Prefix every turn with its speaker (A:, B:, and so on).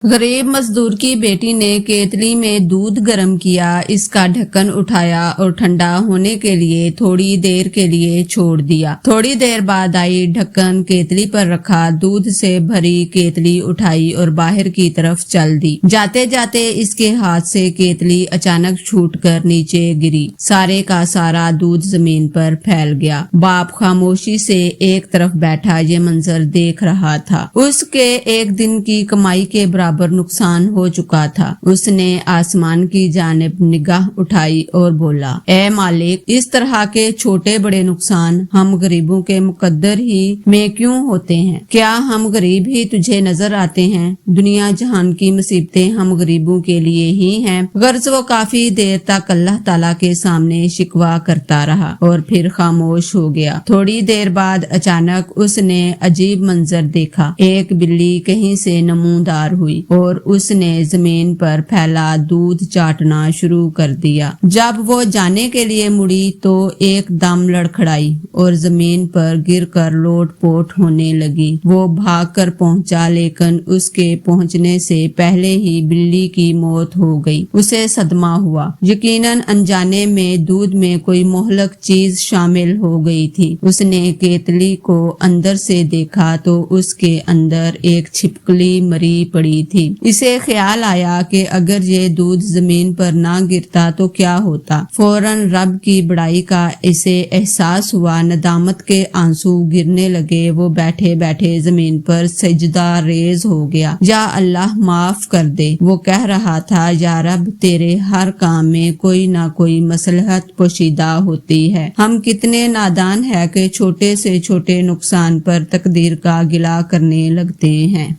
A: गरीब मजदूर की बेटी ने केतली में दूध गर्म किया, इसका ढक्कन उठाया और ठंडा होने के लिए थोड़ी देर के लिए छोड़ दिया। थोड़ी देर बाद आई, ढक्कन केतली पर रखा, दूध से भरी केतली उठाई और बाहर की तरफ चल दी। जाते जाते इसके हाथ से केतली अचानक छूटकर नीचे गिरी। सारे का सारा दूध जमीन पर फैल गया। बाप खामोशी से एक तरफ बैठा ये मंजर देख रहा था। उसके एक दिन की कमाई के बराबर नुकसान हो चुका था। उसने आसमान की जानिब निगाह उठाई और बोला, ए मालिक, इस तरह के छोटे बड़े नुकसान हम गरीबों के मुकद्दर ही में क्यों होते हैं? क्या हम गरीब ही तुझे नजर आते हैं? दुनिया जहान की मुसीबतें हम गरीबों के लिए ही हैं। गर्ज वो काफी देर तक अल्लाह ताला के सामने शिकवा करता रहा और फिर खामोश हो गया। थोड़ी देर बाद अचानक उसने अजीब मंजर देखा। एक बिल्ली कहीं से नमूदार हुई और उसने जमीन पर फैला दूध चाटना शुरू कर दिया। जब वो जाने के लिए मुड़ी तो एकदम लड़खड़ाई और जमीन पर गिरकर लोटपोट होने लगी। वो भागकर पहुंचा, लेकिन उसके पहुंचने से पहले ही बिल्ली की मौत हो गई। उसे सदमा हुआ। यकीनन अनजाने में दूध में कोई मोहलक चीज शामिल हो गई थी। उसने केतली को अंदर से देखा तो उसके अंदर एक छिपकली मरी पड़ी थी। इसे ख्याल आया कि अगर ये दूध जमीन पर ना गिरता तो क्या होता। फौरन रब की बड़ाई का इसे एहसास हुआ। नदामत के आंसू गिरने लगे। वो बैठे बैठे जमीन पर सजदा रेज हो गया। या अल्लाह माफ कर दे। वो कह रहा था, या रब, तेरे हर काम में कोई ना कोई मसलहत पोशीदा होती है। हम कितने नादान है कि छोटे से छोटे नुकसान पर तकदीर का गिला करने लगते हैं।